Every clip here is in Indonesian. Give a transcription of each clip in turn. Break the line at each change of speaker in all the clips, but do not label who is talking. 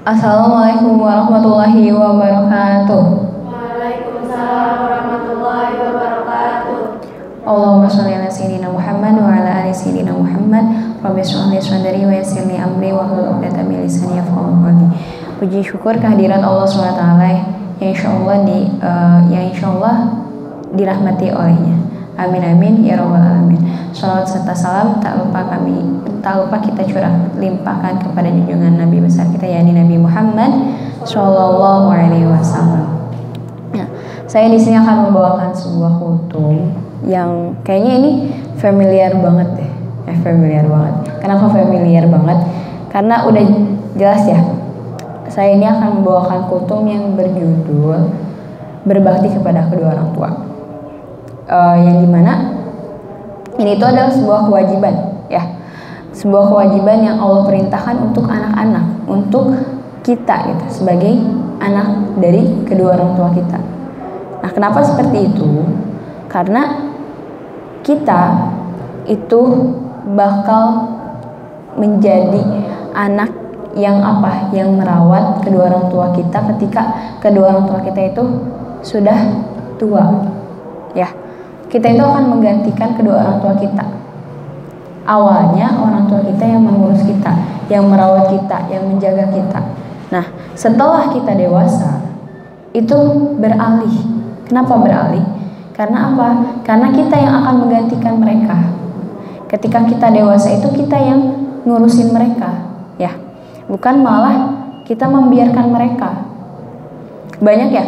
Assalamualaikum warahmatullahi wabarakatuh.
Waalaikumsalam warahmatullahi wabarakatuh.
Allahumma sholli ala sayyidina Muhammad wa ala ali sayyidina Muhammad. Rabbi shrah li sadri wa yassir li amri wahlul 'uqdatam min lisani yafqahu qawli. Puji syukur kehadirat Allah SWT yang insyaallah dirahmati olehnya. Amin amin ya rabbal alamin. Shalawat serta salam tak lupa kita limpahkan kepada junjungan Nabi besar kita yakni Nabi Muhammad Shallallahu Alaihi Wasallam. Nah, saya di sini akan membawakan sebuah kultum yang kayaknya ini familiar banget deh. Familiar banget. Kenapa familiar banget? Karena udah jelas ya. Saya ini akan membawakan kultum yang berjudul berbakti kepada kedua orang tua. Yang dimana ini itu adalah sebuah kewajiban ya, sebuah kewajiban yang Allah perintahkan untuk anak-anak, untuk kita gitu sebagai anak dari kedua orang tua kita. Nah, kenapa seperti itu? Karena kita itu bakal menjadi anak yang apa? Yang merawat kedua orang tua kita ketika kedua orang tua kita itu sudah tua ya. Kita itu akan menggantikan kedua orang tua kita. Awalnya orang tua kita yang mengurus kita, yang merawat kita, yang menjaga kita. Nah, setelah kita dewasa, itu beralih. Kenapa beralih? Karena apa? Karena kita yang akan menggantikan mereka. Ketika kita dewasa itu kita yang ngurusin mereka, ya. Bukan malah kita membiarkan mereka. Banyak ya.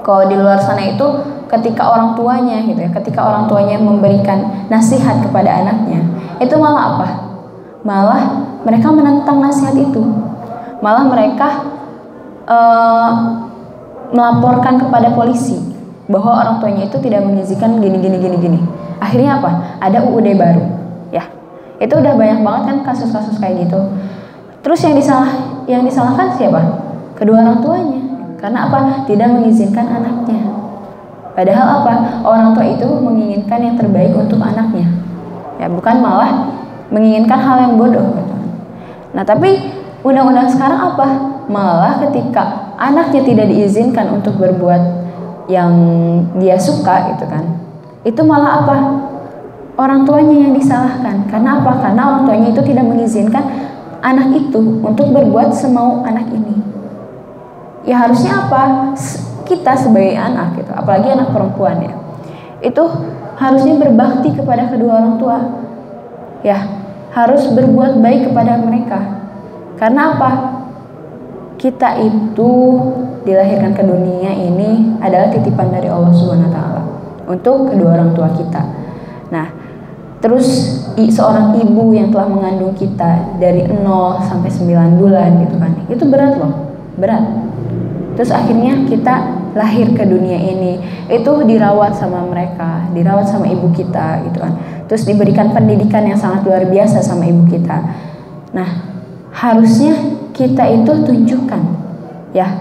Kalau di luar sana itu ketika orang tuanya gitu ya, ketika orang tuanya memberikan nasihat kepada anaknya, itu malah apa? Malah mereka menentang nasihat itu. Malah mereka melaporkan kepada polisi bahwa orang tuanya itu tidak mengizinkan gini. Akhirnya apa? Ada UUD baru, ya. Itu udah banyak banget kan kasus-kasus kayak gitu. Terus yang disalahkan siapa? Kedua orang tuanya. Karena apa? Tidak mengizinkan anaknya. Padahal apa? Orang tua itu menginginkan yang terbaik untuk anaknya. Ya, bukan malah menginginkan hal yang bodoh. Nah, tapi undang-undang sekarang apa? Malah ketika anaknya tidak diizinkan untuk berbuat yang dia suka gitu kan. Itu malah apa? Orang tuanya yang disalahkan. Karena apa? Karena orang tuanya itu tidak mengizinkan anak itu untuk berbuat semau anak ini. Ya harusnya apa? Kita sebagai anak gitu, apalagi anak perempuan ya, itu harusnya berbakti kepada kedua orang tua, ya harus berbuat baik kepada mereka. Karena apa? Kita itu dilahirkan ke dunia ini adalah titipan dari Allah Subhanahu Wa Taala untuk kedua orang tua kita. Nah, terus seorang ibu yang telah mengandung kita dari 0 sampai 9 bulan gitu kan, itu berat loh, berat. Terus akhirnya kita lahir ke dunia ini, itu dirawat sama mereka, dirawat sama ibu kita gitu kan. Terus diberikan pendidikan yang sangat luar biasa sama ibu kita. Nah, harusnya kita itu tunjukkan ya,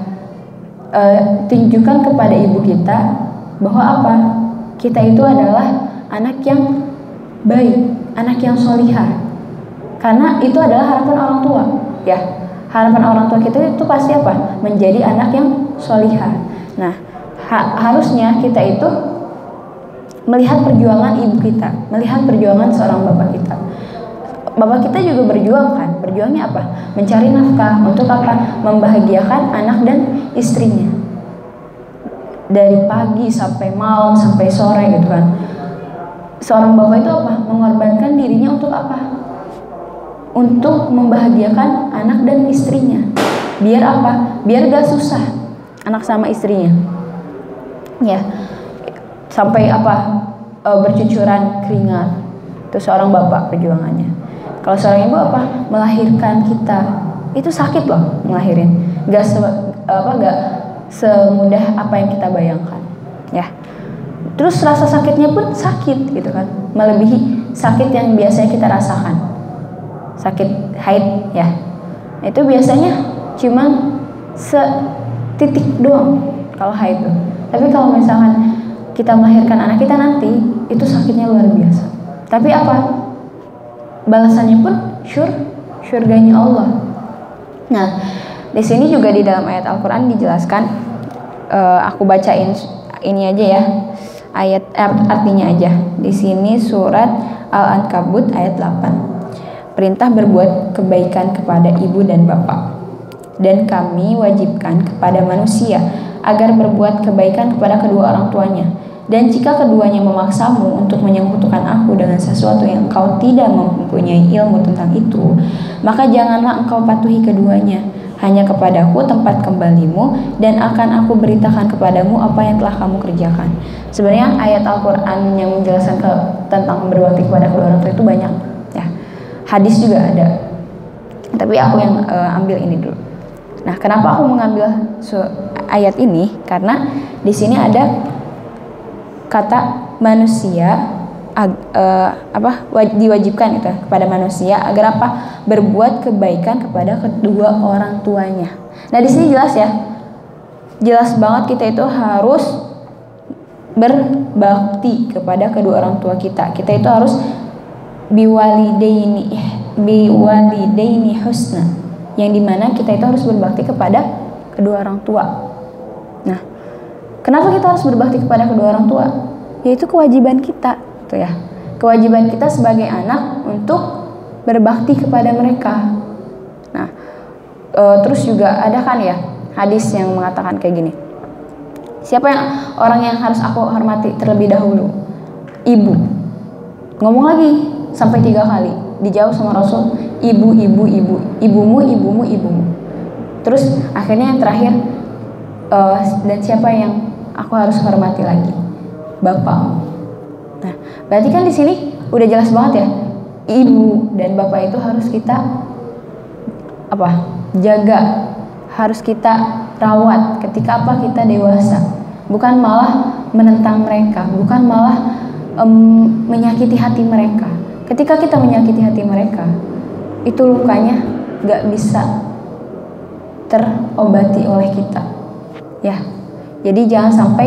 tunjukkan kepada ibu kita bahwa apa? Kita itu adalah anak yang baik, anak yang solihah. Karena itu adalah harapan orang tua ya. Harapan orang tua kita itu pasti apa? Menjadi anak yang solihah. Nah, harusnya kita itu melihat perjuangan ibu kita, melihat perjuangan seorang bapak kita. Bapak kita juga berjuang kan? Berjuangnya apa? Mencari nafkah untuk apa? Membahagiakan anak dan istrinya. Dari pagi sampai malam sampai sore gitu kan. Seorang bapak itu apa? Mengorbankan dirinya untuk apa? Untuk membahagiakan anak dan istrinya. Biar apa? Biar gak susah anak sama istrinya. Ya. Sampai apa? Bercucuran keringat. Itu seorang bapak perjuangannya. Kalau seorang ibu apa? Melahirkan kita. Itu sakit loh ngelahirin. Gak semudah apa yang kita bayangkan. Ya. Terus rasa sakitnya pun sakit gitu kan. Melebihi sakit yang biasanya kita rasakan. Sakit haid ya, itu biasanya cuma setitik doang kalau haid tuh. Tapi kalau misalkan kita melahirkan anak kita nanti, itu sakitnya luar biasa. Tapi apa? Balasannya pun surganya Allah. Nah, Di sini juga di dalam ayat Al-Qur'an dijelaskan, aku bacain ini aja ya. Ayat artinya aja. Di sini surat Al-Ankabut ayat 8. Perintah berbuat kebaikan kepada ibu dan bapak. Dan kami wajibkan kepada manusia agar berbuat kebaikan kepada kedua orang tuanya. Dan jika keduanya memaksamu untuk menyekutukan aku dengan sesuatu yang engkau tidak mempunyai ilmu tentang itu, maka janganlah engkau patuhi keduanya. Hanya kepadaku tempat kembalimu, dan akan aku beritakan kepadamu apa yang telah kamu kerjakan. Sebenarnya ayat Al-Quran yang menjelaskan tentang berbakti kepada kedua orang tua itu banyak ya. Hadis juga ada, tapi aku yang ambil ini dulu. Nah, kenapa aku mengambil ayat ini? Karena di sini ada kata manusia diwajibkan itu kepada manusia agar apa? Berbuat kebaikan kepada kedua orang tuanya. Nah, di sini jelas ya. Jelas banget kita itu harus berbakti kepada kedua orang tua kita. Kita itu harus biwalidaini husna, yang dimana kita itu harus berbakti kepada kedua orang tua. Nah, kenapa kita harus berbakti kepada kedua orang tua? Yaitu kewajiban kita, tuh ya. Kewajiban kita sebagai anak untuk berbakti kepada mereka. Nah, terus juga ada kan ya hadis yang mengatakan kayak gini. Siapa yang orang yang harus aku hormati terlebih dahulu? Ibu. Ngomong lagi sampai 3 kali. Dijawab sama Rasul, ibumu. Terus akhirnya yang terakhir, dan siapa yang aku harus hormati lagi? Bapakmu. Nah, berarti kan di sini udah jelas banget ya, ibu dan bapak itu harus kita jaga, harus kita rawat ketika kita dewasa. Bukan malah menentang mereka, bukan malah menyakiti hati mereka. Ketika kita menyakiti hati mereka, itu lukanya gak bisa terobati oleh kita ya. Jadi jangan sampai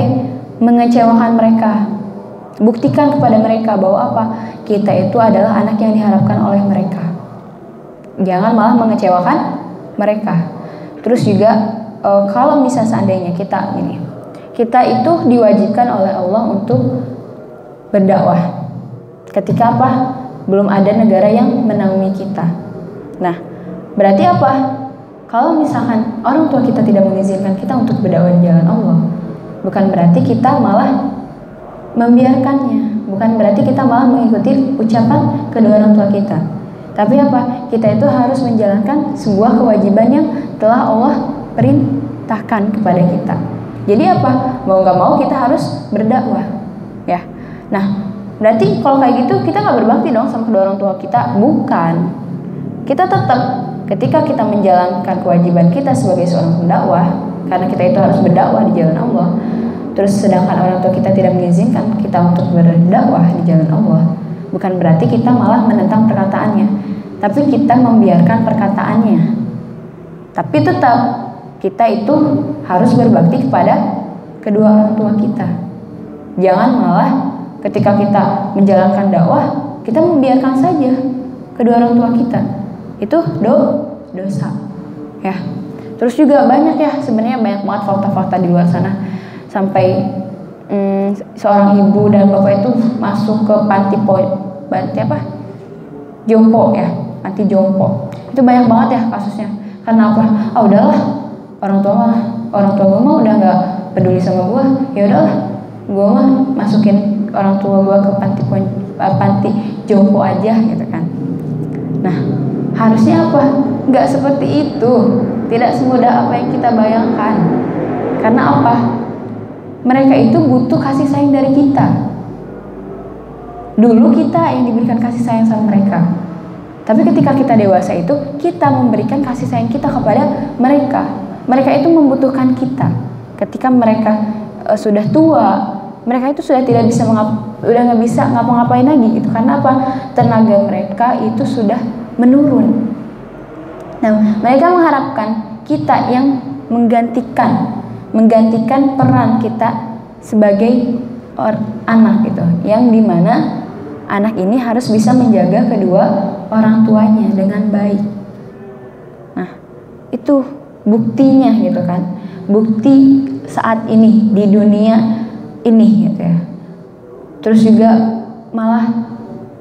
mengecewakan mereka. Buktikan kepada mereka bahwa kita itu adalah anak yang diharapkan oleh mereka. Jangan malah mengecewakan mereka. Terus juga kalau misalnya seandainya kita itu diwajibkan oleh Allah untuk berdakwah. Ketika belum ada negara yang menaungi kita. Nah, berarti kalau misalkan orang tua kita tidak mengizinkan kita untuk berdakwah di jalan Allah, bukan berarti kita malah membiarkannya, bukan berarti kita malah mengikuti ucapan kedua orang tua kita. Tapi kita itu harus menjalankan sebuah kewajiban yang telah Allah perintahkan kepada kita. Jadi mau gak mau kita harus berdakwah ya. Nah, berarti kalau kayak gitu kita gak berbakti dong sama kedua orang tua kita. Bukan. Kita tetap ketika kita menjalankan kewajiban kita sebagai seorang pendakwah, karena kita itu harus berdakwah di jalan Allah. Terus sedangkan orang tua kita tidak mengizinkan kita untuk berdakwah di jalan Allah, bukan berarti kita malah menentang perkataannya, tapi kita membiarkan perkataannya. Tapi tetap kita itu harus berbakti kepada kedua orang tua kita. Jangan malah ketika kita menjalankan dakwah, kita membiarkan saja kedua orang tua kita. Itu dosa ya. Terus juga banyak ya, sebenarnya banyak banget fakta-fakta di luar sana. Sampai seorang ibu dan bapak itu masuk ke panti jompo ya, panti jompo. Itu banyak banget ya kasusnya. Karena udahlah, orang tua gue mah udah nggak peduli sama gue. Ya udahlah, gue mah masukin orang tua gue ke panti jompo aja gitu kan. Nah, harusnya nggak seperti itu. Tidak semudah apa yang kita bayangkan. Karena mereka itu butuh kasih sayang dari kita. Dulu kita yang diberikan kasih sayang sama mereka. Tapi ketika kita dewasa itu, kita memberikan kasih sayang kita kepada mereka. Mereka itu membutuhkan kita. Ketika mereka sudah tua, mereka itu sudah tidak bisa udah nggak bisa ngapa-ngapain lagi gitu. Karena tenaga mereka itu sudah menurun. Nah, mereka mengharapkan kita yang menggantikan peran kita sebagai anak gitu, yang dimana anak ini harus bisa menjaga kedua orang tuanya dengan baik. Nah, itu buktinya gitu kan, bukti saat ini di dunia ini gitu ya. Terus juga malah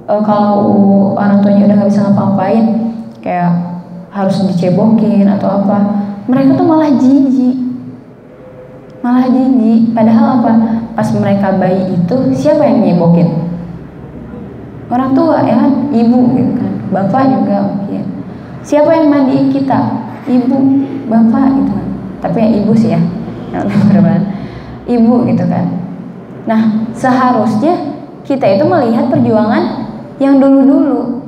kalau orang tuanya udah nggak bisa ngapa-ngapain, kayak harus dicebokin atau apa, mereka tuh malah jijik. Padahal apa, pas mereka bayi itu siapa yang nyebokin? Orang tua ya kan, ibu gitu kan, bapak juga mungkin. Siapa yang mandiin kita? Ibu, bapak gitu kan. Tapi ya ibu sih ya, ibu gitu kan. Nah, seharusnya kita itu melihat perjuangan yang dulu-dulu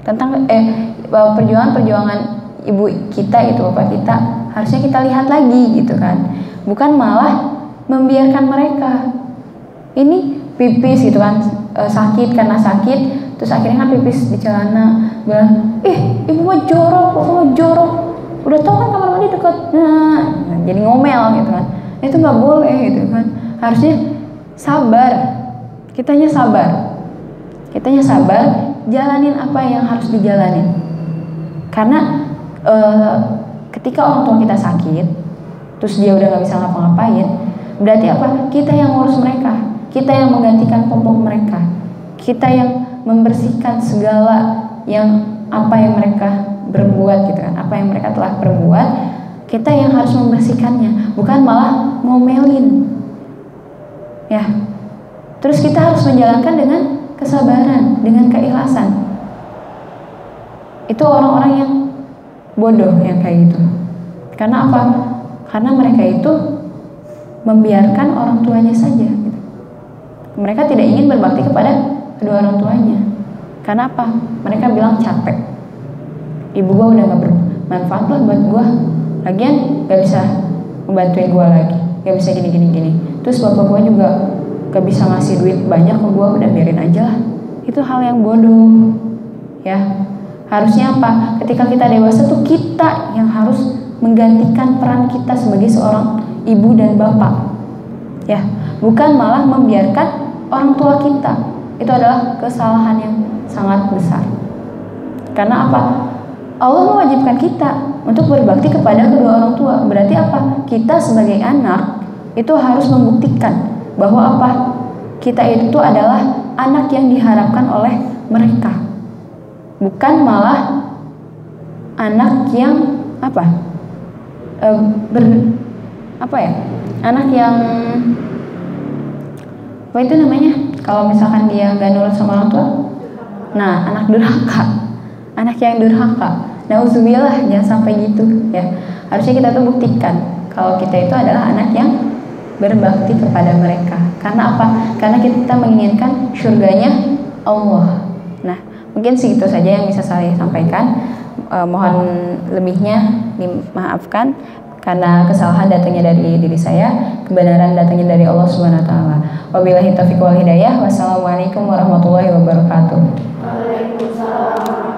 tentang perjuangan ibu kita itu, bapak kita, harusnya kita lihat lagi gitu kan. Bukan malah membiarkan mereka ini pipis gitu kan, sakit karena sakit, terus akhirnya kan pipis di celana, bilang ibu mah jorok, udah tau kan kamar mandi dekat, nah jadi ngomel gitu kan. Itu nggak boleh gitu kan. Harusnya sabar, kitanya sabar, jalanin apa yang harus dijalanin. Karena ketika orang tua kita sakit, terus dia udah nggak bisa ngapa-ngapain, berarti apa? Kita yang ngurus mereka, kita yang menggantikan popok mereka, kita yang membersihkan segala yang apa yang mereka berbuat gitu kan, apa yang mereka telah berbuat, kita yang harus membersihkannya, bukan malah ngomelin ya. Terus kita harus menjalankan dengan kesabaran, dengan keikhlasan. Itu orang-orang yang bodoh yang kayak gitu. Karena apa? Karena mereka itu membiarkan orang tuanya saja gitu. Mereka tidak ingin berbakti kepada kedua orang tuanya. Karena apa? Mereka bilang capek, ibu gua udah gak bermanfaat lah buat gua, lagian gak bisa membantuin gua lagi, gak bisa gini. Terus bapak gua juga gak bisa ngasih duit banyak ke gua, udah biarin aja lah. Itu hal yang bodoh ya. Harusnya apa? Ketika kita dewasa tuh kita yang harus menggantikan peran kita sebagai seorang ibu dan bapak ya, bukan malah membiarkan orang tua kita. Itu adalah kesalahan yang sangat besar. Karena apa? Allah mewajibkan kita untuk berbakti kepada kedua orang tua. Berarti apa? Kita sebagai anak itu harus membuktikan bahwa apa? Kita itu adalah anak yang diharapkan oleh mereka, bukan malah anak yang apa? Anak yang apa itu namanya, kalau misalkan dia gak nurut sama orang tua, nah anak durhaka, anak yang durhaka. Nauzubillah, jangan sampai gitu ya. Harusnya kita tuh buktikan kalau kita itu adalah anak yang berbakti kepada mereka. Karena apa? Karena kita menginginkan surganya Allah. Nah, mungkin segitu saja yang bisa saya sampaikan. Mohon lebihnya dimaafkan karena kesalahan datangnya dari diri saya, kebenaran datangnya dari Allah Subhanahu wa taala. Wabillahi taufiq wal hidayah. Wassalamualaikum warahmatullahi wabarakatuh.
Waalaikumsalam.